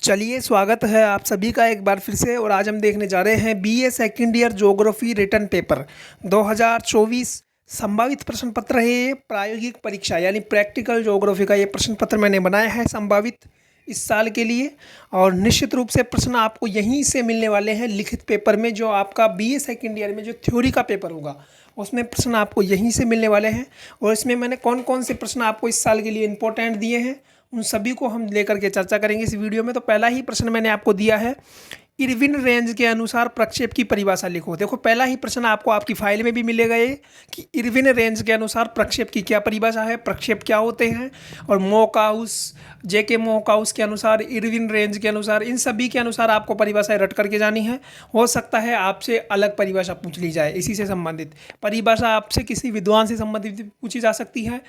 चलिए स्वागत है आप सभी का एक बार फिर से। और आज हम देखने जा रहे हैं BA second year geography written paper 2024 संभावित प्रश्न पत्र है। ये प्रायोगिक परीक्षा यानी प्रैक्टिकल ज्योग्राफी का ये प्रश्न पत्र मैंने बनाया है संभावित इस साल के लिए। और निश्चित रूप से प्रश्न आपको यहीं से मिलने वाले हैं लिखित पेपर में। जो आपका बीए सेकेंड ईयर में जो थ्योरी का पेपर होगा उसमें प्रश्न आपको यहीं से मिलने वाले हैं। और इसमें मैंने कौन कौन से प्रश्न आपको इस साल के लिए इंपॉर्टेंट दिए हैं उन सभी को हम लेकर के चर्चा करेंगे इस वीडियो में। तो पहला ही प्रश्न मैंने आपको दिया है, इरविन रेंज के अनुसार प्रक्षेप की परिभाषा लिखो। देखो पहला ही प्रश्न आपको आपकी फाइल में भी मिलेगा ये कि इरविन रेंज के अनुसार प्रक्षेप की क्या परिभाषा है, प्रक्षेप क्या होते हैं। और मोकहाउस, जेके मोकहाउस के अनुसार, इरविन रेंज के अनुसार, इन सभी के अनुसार आपको परिभाषाएं रट करके जानी है। हो सकता है आपसे अलग परिभाषा पूछ ली जाए, इसी से संबंधित परिभाषा आपसे किसी विद्वान से संबंधित पूछी जा सकती है।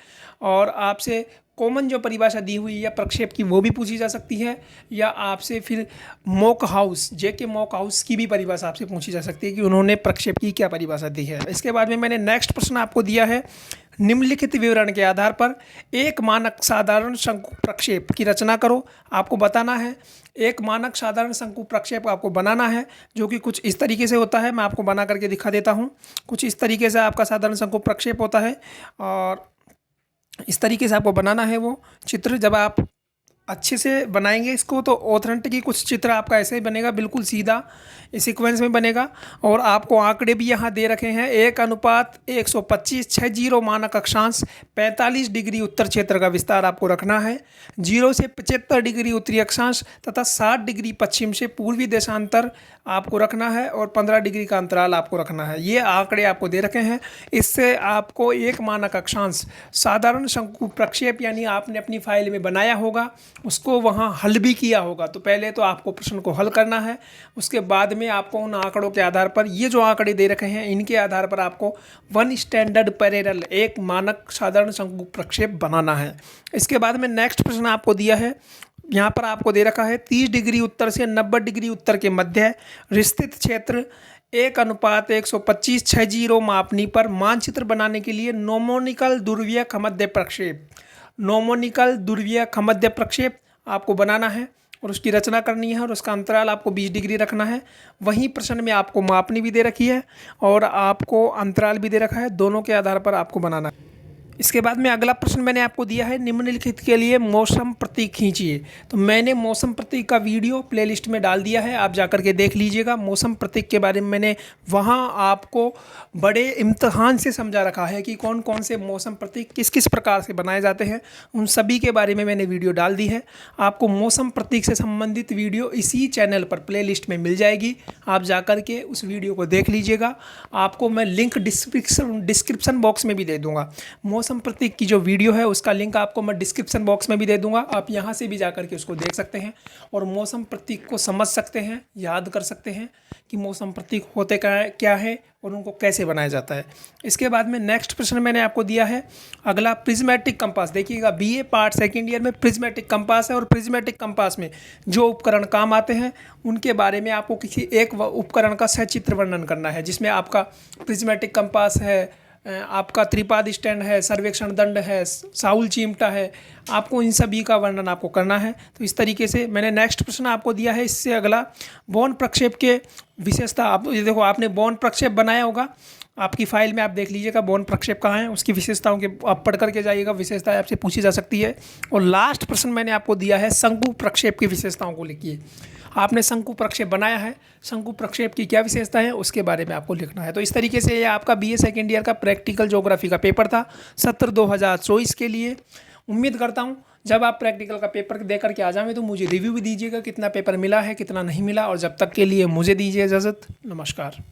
और आपसे कॉमन जो परिभाषा दी हुई है प्रक्षेप की वो भी पूछी जा सकती है, या आपसे फिर मोकहाउस, जेके मोकहाउस की भी परिभाषा आपसे पूछी जा सकती है कि उन्होंने प्रक्षेप की क्या परिभाषा दी है। इसके बाद में मैंने नेक्स्ट प्रश्न आपको दिया है, निम्नलिखित विवरण के आधार पर एक मानक साधारण शंकु प्रक्षेप की रचना करो। आपको बताना है एक मानक साधारण शंकु प्रक्षेप आपको बनाना है, जो कि कुछ इस तरीके से होता है। मैं आपको बना करके दिखा देता हूँ। कुछ इस तरीके से आपका साधारण शंकु प्रक्षेप होता है और इस तरीके से आपको बनाना है वो चित्र। जब आप अच्छे से बनाएंगे इसको तो ऑथेंटिक कुछ चित्र आपका ऐसे ही बनेगा, बिल्कुल सीधा इस सीक्वेंस में बनेगा। और आपको आंकड़े भी यहाँ दे रखे हैं, 1:125 60 मानक अक्षांश, 45 डिग्री उत्तर क्षेत्र का विस्तार आपको रखना है, 0 से 75 डिग्री उत्तरी अक्षांश तथा 60 डिग्री पश्चिम से पूर्वी देशांतर आपको रखना है, और 15 डिग्री का अंतराल आपको रखना है। ये आंकड़े आपको दे रखे हैं। इससे आपको एक मानक अक्षांश साधारण शंकु प्रक्षेप यानी आपने अपनी फाइल में बनाया होगा, उसको वहाँ हल भी किया होगा। तो पहले तो आपको प्रश्न को हल करना है, उसके बाद में आपको उन आंकड़ों के आधार पर, ये जो आंकड़े दे रखे हैं इनके आधार पर आपको वन स्टैंडर्ड पैरेलल, एक मानक साधारण शंकु प्रक्षेप बनाना है। इसके बाद में नेक्स्ट प्रश्न आपको दिया है, यहाँ पर आपको दे रखा है 30 डिग्री उत्तर से 90 डिग्री उत्तर के मध्य विस्तृत क्षेत्र 1:125 60 मापनी पर मानचित्र बनाने के लिए नोमोनिकल ध्रुवीय मध्य प्रक्षेप, नोमोनिकल ध्रुवीय मध्य प्रक्षेप आपको बनाना है और उसकी रचना करनी है। और उसका अंतराल आपको 20 डिग्री रखना है। वहीं प्रश्न में आपको मापनी भी दे रखी है और आपको अंतराल भी दे रखा है, दोनों के आधार पर आपको बनाना है। इसके बाद में अगला प्रश्न मैंने आपको दिया है, निम्नलिखित के लिए मौसम प्रतीक खींचिए। तो मैंने मौसम प्रतीक का वीडियो प्लेलिस्ट में डाल दिया है, आप जाकर के देख लीजिएगा। मौसम प्रतीक के बारे में मैंने वहाँ आपको बड़े इम्तहान से समझा रखा है कि कौन कौन से मौसम प्रतीक किस किस प्रकार से बनाए जाते हैं, उन सभी के बारे में मैंने वीडियो डाल दी है। आपको मौसम प्रतीक से संबंधित वीडियो इसी चैनल पर प्लेलिस्ट में मिल जाएगी, आप जाकर के उस वीडियो को देख लीजिएगा। आपको मैं लिंक डिस्क्रिप्शन बॉक्स में भी दे दूँगा। मौसम प्रतीक की जो वीडियो है उसका लिंक आपको मैं डिस्क्रिप्शन बॉक्स में भी दे दूंगा, आप यहां से भी जाकर के उसको देख सकते हैं और मौसम प्रतीक को समझ सकते हैं, याद कर सकते हैं कि मौसम प्रतीक होते क्या है और उनको कैसे बनाया जाता है। इसके बाद में नेक्स्ट प्रश्न मैंने आपको दिया है अगला, प्रिज्मेटिक कंपास। देखिएगा बीए पार्ट सेकेंड ईयर में प्रिज्मेटिक कंपास है, और प्रिज्मेटिक कंपास में जो उपकरण काम आते हैं उनके बारे में आपको किसी एक उपकरण का सचित्र वर्णन करना है, जिसमें आपका प्रिज्मेटिक कंपास है, आपका त्रिपाद स्टैंड है, सर्वेक्षण दंड है, साउल चिमटा है, आपको इन सभी का वर्णन आपको करना है। तो इस तरीके से मैंने नेक्स्ट प्रश्न आपको दिया है। इससे अगला, बॉर्न प्रक्षेप के विशेषता। आप ये देखो, आपने बॉर्न प्रक्षेप बनाया होगा, आपकी फाइल में आप देख लीजिएगा बॉर्न प्रक्षेप कहाँ है, उसकी विशेषताओं के आप पढ़ करके जाइएगा, विशेषताएं आपसे पूछी जा सकती है। और लास्ट प्रश्न मैंने आपको दिया है, शंकु प्रक्षेप की विशेषताओं को लिखिए। आपने शंकु प्रक्षेप बनाया है, शंकु प्रक्षेप की क्या विशेषता है उसके बारे में आपको लिखना है। तो इस तरीके से ये आपका बीए सेकेंड ईयर का प्रैक्टिकल ज्योग्राफी का पेपर था सत्र 2024 के लिए। उम्मीद करता हूँ जब आप प्रैक्टिकल का पेपर दे करके आ जाएंगे तो मुझे रिव्यू भी दीजिएगा, कितना पेपर मिला है कितना नहीं मिला। और जब तक के लिए मुझे दीजिए इजाज़त, नमस्कार।